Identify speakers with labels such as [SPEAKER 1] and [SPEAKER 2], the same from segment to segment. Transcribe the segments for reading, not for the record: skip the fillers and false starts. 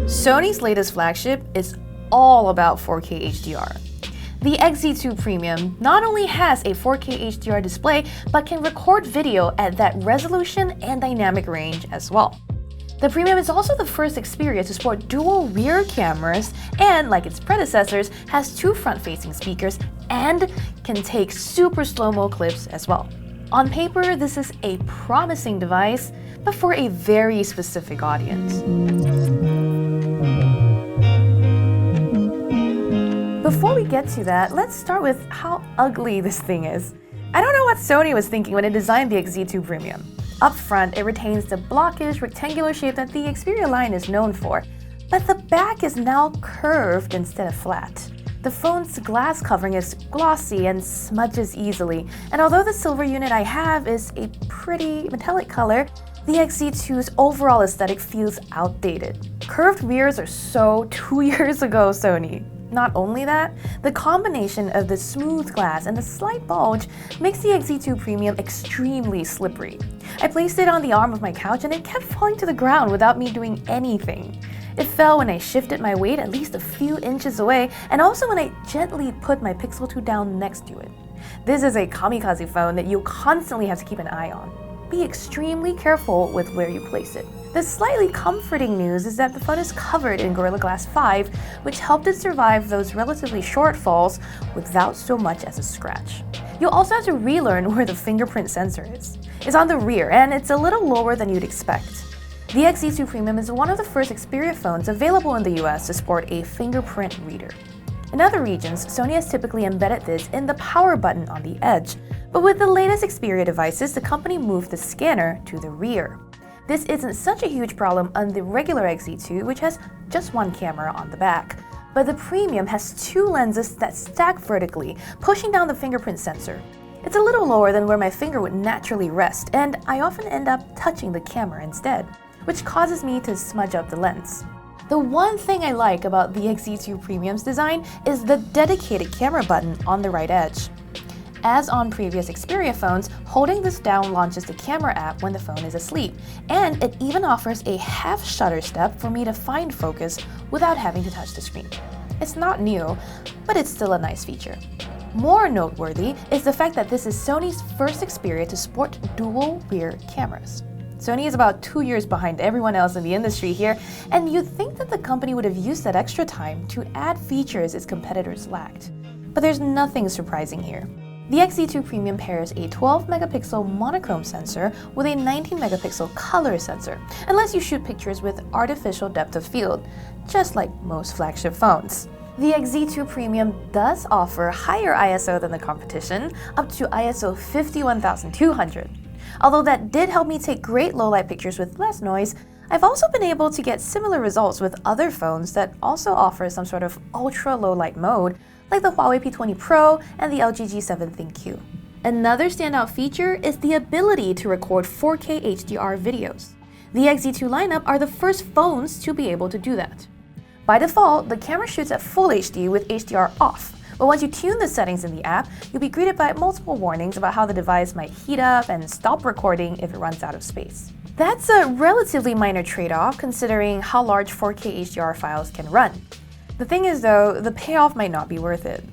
[SPEAKER 1] Sony's latest flagship is all about 4K HDR. The XZ2 Premium not only has a 4K HDR display, but can record video at that resolution and dynamic range as well. The Premium is also the first Xperia to sport dual rear cameras and, like its predecessors, has two front-facing speakers and can take super slow-mo clips as well. On paper, this is a promising device, but for a very specific audience. Before we get to that, let's start with how ugly this thing is. I don't know what Sony was thinking when it designed the XZ2 Premium. Up front, it retains the blockish, rectangular shape that the Xperia line is known for, but the back is now curved instead of flat. The phone's glass covering is glossy and smudges easily, and although the silver unit I have is a pretty metallic color, the XZ2's overall aesthetic feels outdated. Curved rears are so 2 years ago, Sony. Not only that, the combination of the smooth glass and the slight bulge makes the XZ2 Premium extremely slippery. I placed it on the arm of my couch and it kept falling to the ground without me doing anything. It fell when I shifted my weight at least a few inches away, and also when I gently put my Pixel 2 down next to it. This is a kamikaze phone that you constantly have to keep an eye on. Be extremely careful with where you place it. The slightly comforting news is that the phone is covered in Gorilla Glass 5, which helped it survive those relatively short falls without so much as a scratch. You'll also have to relearn where the fingerprint sensor is. It's on the rear, and it's a little lower than you'd expect. The XZ2 Premium is one of the first Xperia phones available in the US to sport a Fingerprint Reader. In other regions, Sony has typically embedded this in the power button on the edge, but with the latest Xperia devices, the company moved the scanner to the rear. This isn't such a huge problem on the regular XZ2, which has just one camera on the back. But the Premium has two lenses that stack vertically, pushing down the fingerprint sensor. It's a little lower than where my finger would naturally rest, and I often end up touching the camera instead, which causes me to smudge up the lens. The one thing I like about the XZ2 Premium's design is the dedicated camera button on the right edge. As on previous Xperia phones, holding this down launches the camera app when the phone is asleep, and it even offers a half shutter step for me to find focus without having to touch the screen. It's not new, but it's still a nice feature. More noteworthy is the fact that this is Sony's first Xperia to sport dual rear cameras. Sony is about 2 years behind everyone else in the industry here, and you'd think that the company would have used that extra time to add features its competitors lacked. But there's nothing surprising here. The XZ2 Premium pairs a 12-megapixel monochrome sensor with a 19-megapixel color sensor, unless you shoot pictures with artificial depth of field, just like most flagship phones. The XZ2 Premium does offer higher ISO than the competition, up to ISO 51200. Although that did help me take great low-light pictures with less noise, I've also been able to get similar results with other phones that also offer some sort of ultra-low-light mode, like the Huawei P20 Pro and the LG G7 ThinQ. Another standout feature is the ability to record 4K HDR videos. The XZ2 lineup are the first phones to be able to do that. By default, the camera shoots at Full HD with HDR off, but once you tune the settings in the app, you'll be greeted by multiple warnings about how the device might heat up and stop recording if it runs out of space. That's a relatively minor trade-off considering how large 4K HDR files can run. The thing is though, the payoff might not be worth it.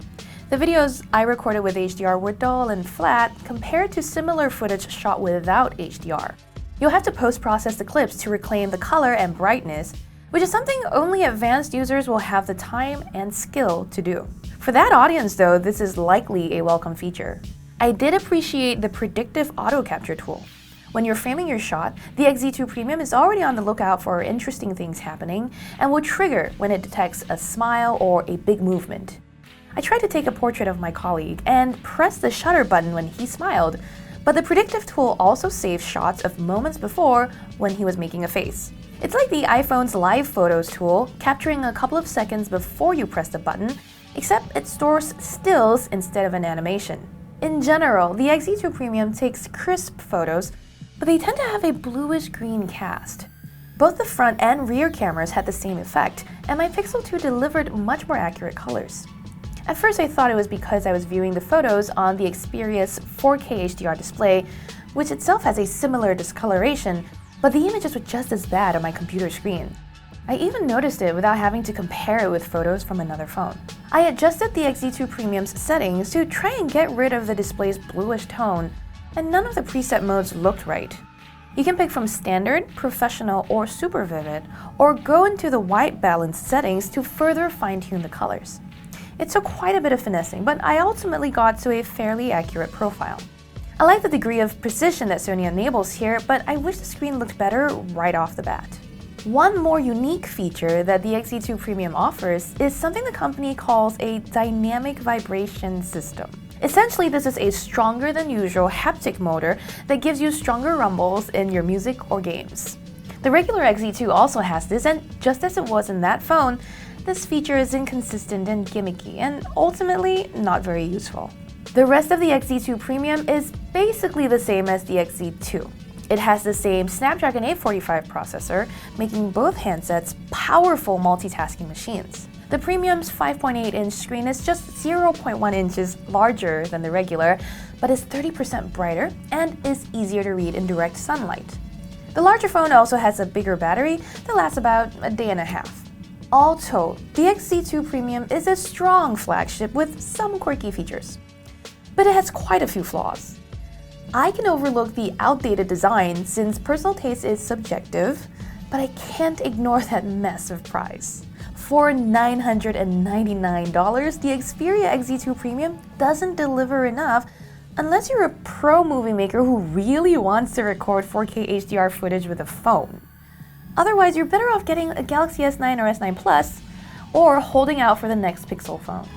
[SPEAKER 1] The videos I recorded with HDR were dull and flat compared to similar footage shot without HDR. You'll have to post-process the clips to reclaim the color and brightness, which is something only advanced users will have the time and skill to do. For that audience though, this is likely a welcome feature. I did appreciate the predictive auto capture tool. When you're framing your shot, the XZ2 Premium is already on the lookout for interesting things happening and will trigger when it detects a smile or a big movement. I tried to take a portrait of my colleague and pressed the shutter button when he smiled, but the predictive tool also saves shots of moments before when he was making a face. It's like the iPhone's Live Photos tool, capturing a couple of seconds before you press the button, except it stores stills instead of an animation. In general, the XZ2 Premium takes crisp photos, but they tend to have a bluish-green cast. Both the front and rear cameras had the same effect, and my Pixel 2 delivered much more accurate colors. At first I thought it was because I was viewing the photos on the Xperia's 4K HDR display, which itself has a similar discoloration, but the images were just as bad on my computer screen. I even noticed it without having to compare it with photos from another phone. I adjusted the XZ2 Premium's settings to try and get rid of the display's bluish tone, and none of the preset modes looked right. You can pick from standard, professional, or super vivid, or go into the white balance settings to further fine-tune the colors. It took quite a bit of finessing, but I ultimately got to a fairly accurate profile. I like the degree of precision that Sony enables here, but I wish the screen looked better right off the bat. One more unique feature that the XZ2 Premium offers is something the company calls a dynamic vibration system. Essentially, this is a stronger than usual haptic motor that gives you stronger rumbles in your music or games. The regular XZ2 also has this, and just as it was in that phone, this feature is inconsistent and gimmicky, and ultimately not very useful. The rest of the XZ2 Premium is basically the same as the XZ2. It has the same Snapdragon 845 processor, making both handsets powerful multitasking machines. The Premium's 5.8-inch screen is just 0.1 inches larger than the regular, but is 30% brighter and is easier to read in direct sunlight. The larger phone also has a bigger battery that lasts about a day and a half. All told, the XZ2 Premium is a strong flagship with some quirky features, but it has quite a few flaws. I can overlook the outdated design since personal taste is subjective, but I can't ignore that massive price. For $999, the Xperia XZ2 Premium doesn't deliver enough unless you're a pro movie maker who really wants to record 4K HDR footage with a phone. Otherwise, you're better off getting a Galaxy S9 or S9 Plus, or holding out for the next Pixel phone.